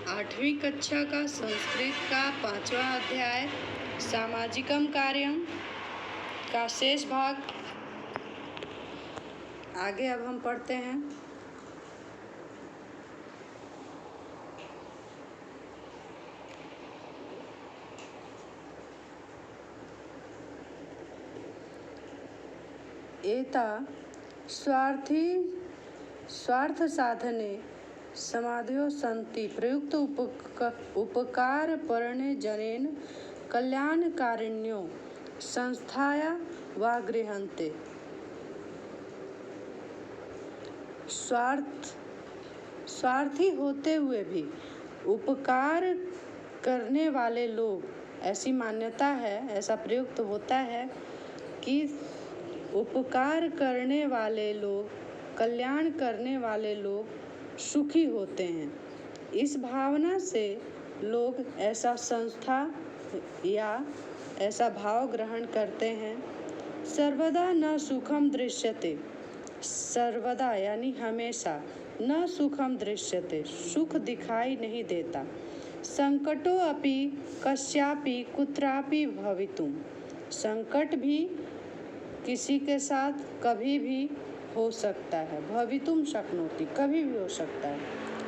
8वीं कक्षा का संस्कृत का 5वां अध्याय सामाजिकम कार्यम का शेष भाग आगे अब हम पढ़ते हैं। एता स्वार्थ साधने समाधयो सन्ति प्रयुक्त उपकार परणे जनेन कल्याणकारिण्यो संस्थाया वा गृहन्ते। स्वार्थी होते हुए भी उपकार करने वाले लोग, ऐसी मान्यता है, ऐसा प्रयुक्त होता है कि उपकार करने वाले लोग, कल्याण करने वाले लोग सुखी होते हैं। इस भावना से लोग ऐसा संस्था या ऐसा भाव ग्रहण करते हैं। सर्वदा न सुखम दृश्यते, सर्वदा यानी हमेशा, न सुखम दृश्यते, सुख दिखाई नहीं देता। संकटो अपि कस्यापि कुत्रापि भवितुम, संकट भी किसी के साथ कभी भी हो सकता है। भवितुम शक्नोति, कभी भी हो सकता है।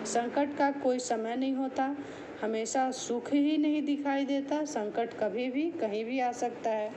संकट का कोई समय नहीं होता, हमेशा सुख ही नहीं दिखाई देता, संकट कभी भी कहीं भी आ सकता है।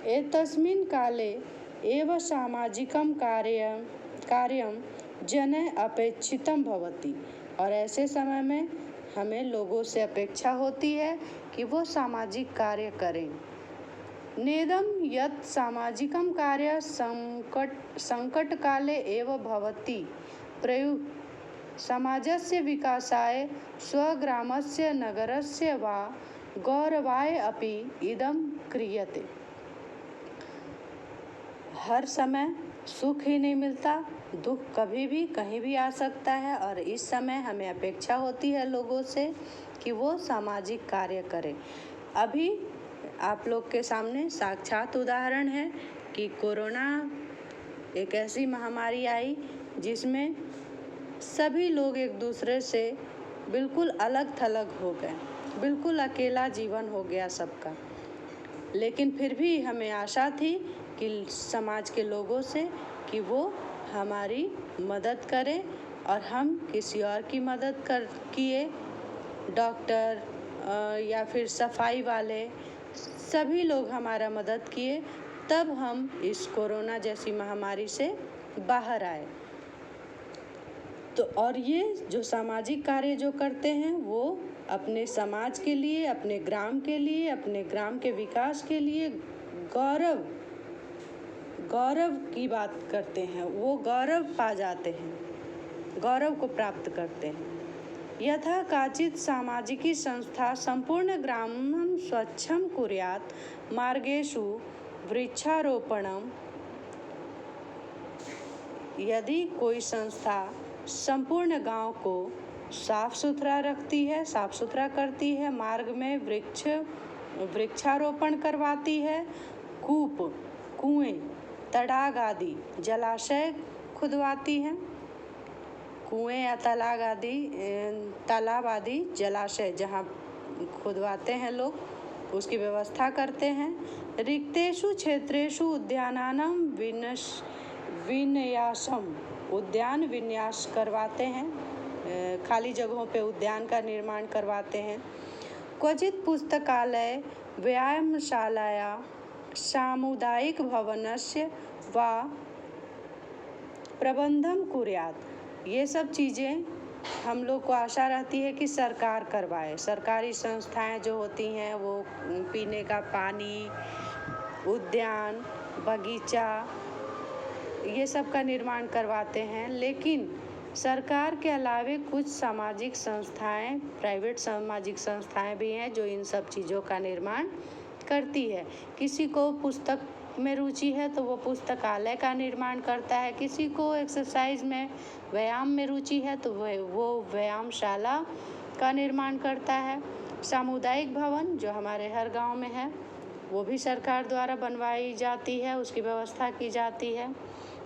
एतस्मिन् काले एव सामाजिकं कार्यं जनै अपेक्षितं भवति, और ऐसे समय में हमें लोगों से अपेक्षा होती है कि वो सामाजिक कार्य करें। नेदं यत् सामाजिकं कार्य संकट काले एव भवति प्रयुक्त समाजस्य विकासाय स्वग्रामस्य नगरस्य वा गौरवाय अपि इदं क्रियते। हर समय सुख ही नहीं मिलता, दुख कभी भी कहीं भी आ सकता है, और इस समय हमें अपेक्षा होती है लोगों से कि वो सामाजिक कार्य करें। अभी आप लोग के सामने साक्षात उदाहरण है कि कोरोना एक ऐसी महामारी आई जिसमें सभी लोग एक दूसरे से बिल्कुल अलग थलग हो गए, बिल्कुल अकेला जीवन हो गया सबका। लेकिन फिर भी हमें आशा थी कि समाज के लोगों से कि वो हमारी मदद करें, और हम किसी और की मदद किए। डॉक्टर या फिर सफाई वाले सभी लोग हमारा मदद किए, तब हम इस कोरोना जैसी महामारी से बाहर आए। तो और ये जो सामाजिक कार्य जो करते हैं वो अपने समाज के लिए, अपने ग्राम के लिए, अपने ग्राम के विकास के लिए गौरव की बात करते हैं, वो गौरव पा जाते हैं, गौरव को प्राप्त करते हैं। यथा काचित् सामाजिकी संस्था संपूर्ण ग्रामं स्वच्छं कुर्यात्, मार्गेषु वृक्षारोपणम्। यदि कोई संस्था संपूर्ण गांव को साफ सुथरा रखती है, साफ सुथरा करती है, मार्ग में वृक्षारोपण करवाती है, कुएं, तड़ाग आदि जलाशय खुदवाती है, कुएं या तालाब आदि जलाशय जहाँ खुदवाते हैं लोग, उसकी व्यवस्था करते हैं। रिक्तेषु क्षेत्रेषु उद्यानानां विन्यासम, उद्यान विन्यास करवाते हैं, खाली जगहों पे उद्यान का निर्माण करवाते हैं। क्वचित् पुस्तकालय व्यायामशालाया सामुदायिक भवनस्य वा प्रबंधम कुर्यात्। ये सब चीज़ें हम लोग को आशा रहती है कि सरकार करवाए। सरकारी संस्थाएं जो होती हैं वो पीने का पानी, उद्यान, बगीचा, ये सब का निर्माण करवाते हैं। लेकिन सरकार के अलावे कुछ सामाजिक संस्थाएं, प्राइवेट सामाजिक संस्थाएं भी हैं जो इन सब चीज़ों का निर्माण करती है। किसी को पुस्तक में रुचि है तो वो पुस्तकालय का निर्माण करता है, किसी को एक्सरसाइज में, व्यायाम में रुचि है तो वो व्यायामशाला का निर्माण करता है। सामुदायिक भवन जो हमारे हर गांव में है वो भी सरकार द्वारा बनवाई जाती है, उसकी व्यवस्था की जाती है।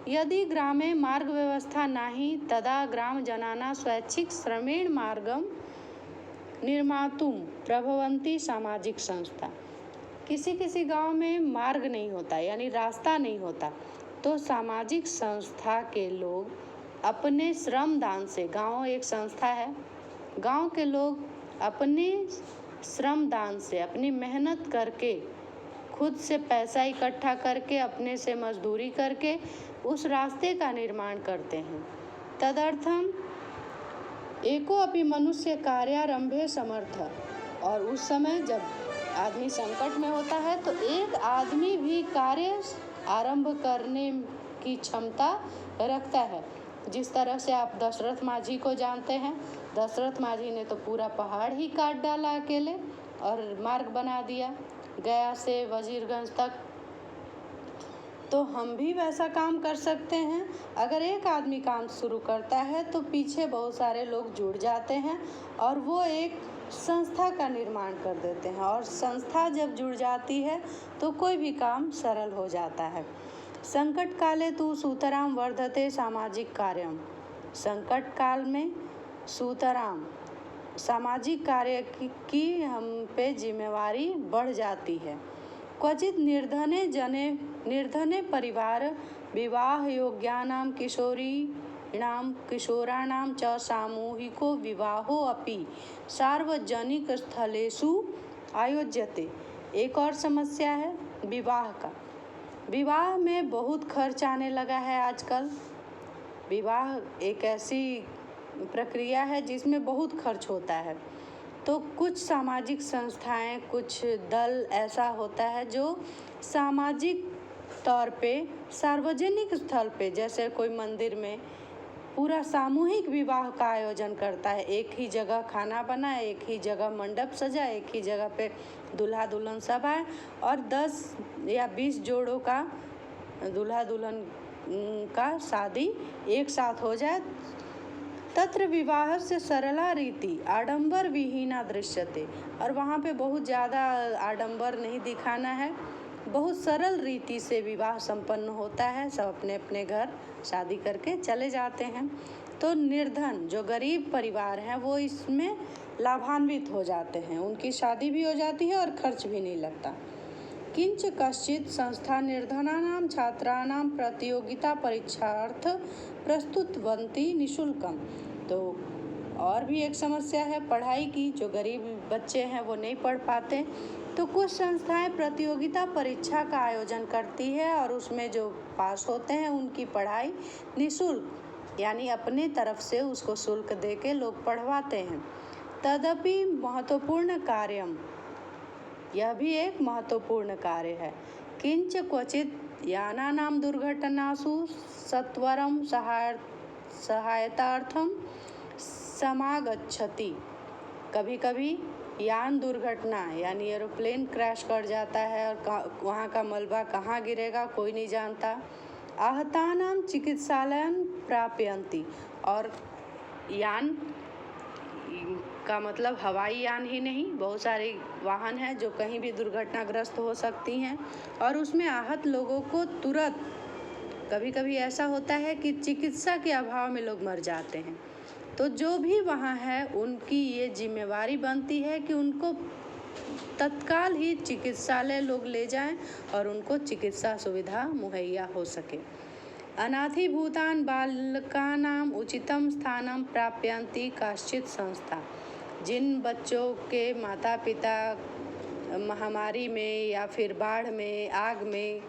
यदि ग्रामे मार्ग व्यवस्था नाही तदा ग्राम जनाना स्वैच्छिक श्रमेण मार्गम निर्मातुम प्रभवन्ति सामाजिक संस्था। किसी किसी गांव में मार्ग नहीं होता यानी रास्ता नहीं होता, तो सामाजिक संस्था के लोग अपने श्रम दान से, गांव एक संस्था है, गांव के लोग अपने श्रम दान से, अपनी मेहनत करके, खुद से पैसा इकट्ठा करके, अपने से मजदूरी करके उस रास्ते का निर्माण करते हैं। तदर्थम एको अपि मनुष्य कार्यारंभे समर्थ। और उस समय जब आदमी संकट में होता है तो एक आदमी भी कार्य आरंभ करने की क्षमता रखता है। जिस तरह से आप दशरथ माझी को जानते हैं, दशरथ माझी ने तो पूरा पहाड़ ही काट डाला अकेले और मार्ग बना दिया गया से वजीरगंज तक। तो हम भी वैसा काम कर सकते हैं। अगर एक आदमी काम शुरू करता है तो पीछे बहुत सारे लोग जुड़ जाते हैं और वो एक संस्था का निर्माण कर देते हैं, और संस्था जब जुड़ जाती है तो कोई भी काम सरल हो जाता है। संकट काले तु सूतराम वर्धते सामाजिक कार्यम। संकट काल में सूतराम सामाजिक कार्य की हम पे जिम्मेवारी बढ़ जाती है। क्वचित निर्धने परिवार विवाह योग्यानां किशोराणां च सामूहिको विवाहो अपि सार्वजनिक स्थलेषु आयोज्यते। एक और समस्या है विवाह का। विवाह में बहुत खर्च आने लगा है आजकल। विवाह एक ऐसी प्रक्रिया है जिसमें बहुत खर्च होता है। तो कुछ सामाजिक संस्थाएं, कुछ दल ऐसा होता है जो सामाजिक तौर पे, सार्वजनिक स्थल पे, जैसे कोई मंदिर में पूरा सामूहिक विवाह का आयोजन करता है। एक ही जगह खाना बना, एक ही जगह मंडप सजा, एक ही जगह पे दूल्हा दुल्हन सब आए और 10 या 20 जोड़ों का दूल्हा दुल्हन का शादी एक साथ हो जाए। तत्र विवाह से सरला रीति आडंबर विहीना दृश्यते। और वहाँ पे बहुत ज़्यादा आडंबर नहीं दिखाना है, बहुत सरल रीति से विवाह संपन्न होता है। सब अपने अपने घर शादी करके चले जाते हैं। तो निर्धन जो गरीब परिवार हैं वो इसमें लाभान्वित हो जाते हैं, उनकी शादी भी हो जाती है और खर्च भी नहीं लगता। किंच कश्चित संस्था निर्धनानां छात्राणां प्रतियोगिता परीक्षार्थ प्रस्तुतवन्ति निःशुल्कम। तो और भी एक समस्या है पढ़ाई की। जो गरीब बच्चे हैं वो नहीं पढ़ पाते, तो कुछ संस्थाएं प्रतियोगिता परीक्षा का आयोजन करती है और उसमें जो पास होते हैं उनकी पढ़ाई निःशुल्क यानी अपने तरफ से उसको शुल्क दे के लोग पढ़वाते हैं। तदपि महत्वपूर्ण कार्यम, यह भी एक महत्वपूर्ण कार्य है। किंच क्वचित यानानां दुर्घटनासु सत्वरं सहायतार्थं समागच्छति। कभी कभी यान दुर्घटना यानी एरोप्लेन क्रैश कर जाता है और वहाँ का मलबा कहाँ गिरेगा कोई नहीं जानता। आहतानां चिकित्सालयं प्रापयन्ति। और यान का मतलब हवाई यान ही नहीं, बहुत सारे वाहन हैं जो कहीं भी दुर्घटनाग्रस्त हो सकती हैं और उसमें आहत लोगों को तुरंत, कभी कभी ऐसा होता है कि चिकित्सा के अभाव में लोग मर जाते हैं, तो जो भी वहाँ है उनकी ये जिम्मेवारी बनती है कि उनको तत्काल ही चिकित्सालय लोग ले जाएं और उनको चिकित्सा सुविधा मुहैया हो सके। अनाथिभूतान बालकानां उचितं स्थानं प्राप्यन्ति काश्चित संस्था। जिन बच्चों के माता पिता महामारी में या फिर बाढ़ में, आग में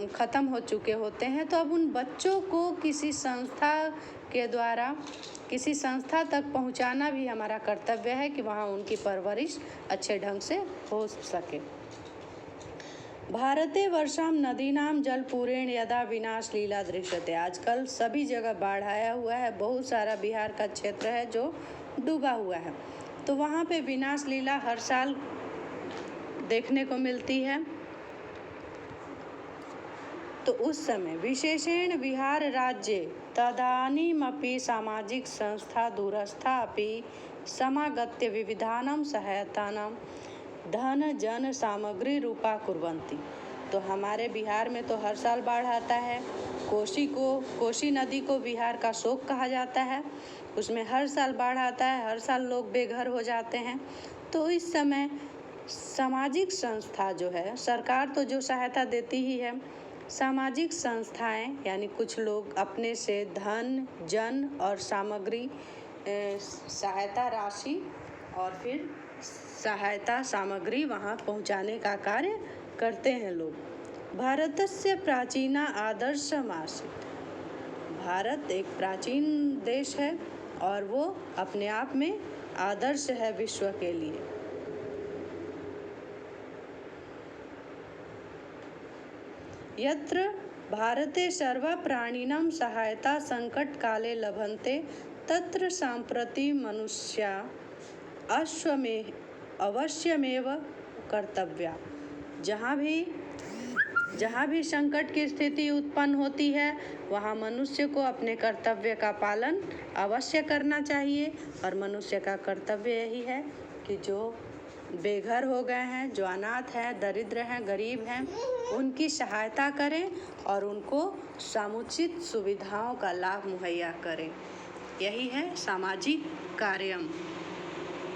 ख़त्म हो चुके होते हैं, तो अब उन बच्चों को किसी संस्था के द्वारा किसी संस्था तक पहुंचाना भी हमारा कर्तव्य है कि वहां उनकी परवरिश अच्छे ढंग से हो सके। भारते वर्षां नदीनां जलपूरेण यदा विनाश लीला दृश्यते। आजकल सभी जगह बाढ़ आया हुआ है, बहुत सारा बिहार का क्षेत्र है जो डूबा हुआ है, तो वहाँ पे विनाश लीला हर साल देखने को मिलती है। तो उस समय विशेषेण बिहार राज्ये तदानीमपि सामाजिक संस्था दूरस्था अपि समागत्य विविधानां सहायतानां धन जन सामग्री रूपा कुर्वन्ति। तो हमारे बिहार में तो हर साल बाढ़ आता है, कोसी नदी को बिहार का शोक कहा जाता है। उसमें हर साल बाढ़ आता है, हर साल लोग बेघर हो जाते हैं। तो इस समय सामाजिक संस्था जो है, सरकार तो जो सहायता देती ही है, सामाजिक संस्थाएं यानी कुछ लोग अपने से धन, जन और सामग्री, सहायता राशि और फिर सहायता सामग्री वहाँ पहुँचाने का कार्य करते हैं लोग। भारतस्य प्राचीना आदर्शमासीत्। भारत एक प्राचीन देश है और वो अपने आप में आदर्श है विश्व के लिए। यत्र भारते सर्व प्राणिनां सहायता संकट काले लभन्ते तत्र साम्प्रति मनुष्या अवश्यमेव कर्तव्या। जहाँ भी संकट की स्थिति उत्पन्न होती है वहाँ मनुष्य को अपने कर्तव्य का पालन अवश्य करना चाहिए। और मनुष्य का कर्तव्य यही है कि जो बेघर हो गए हैं, जो अनाथ हैं, दरिद्र हैं, गरीब हैं, उनकी सहायता करें और उनको समुचित सुविधाओं का लाभ मुहैया करें। यही है सामाजिक कार्यम।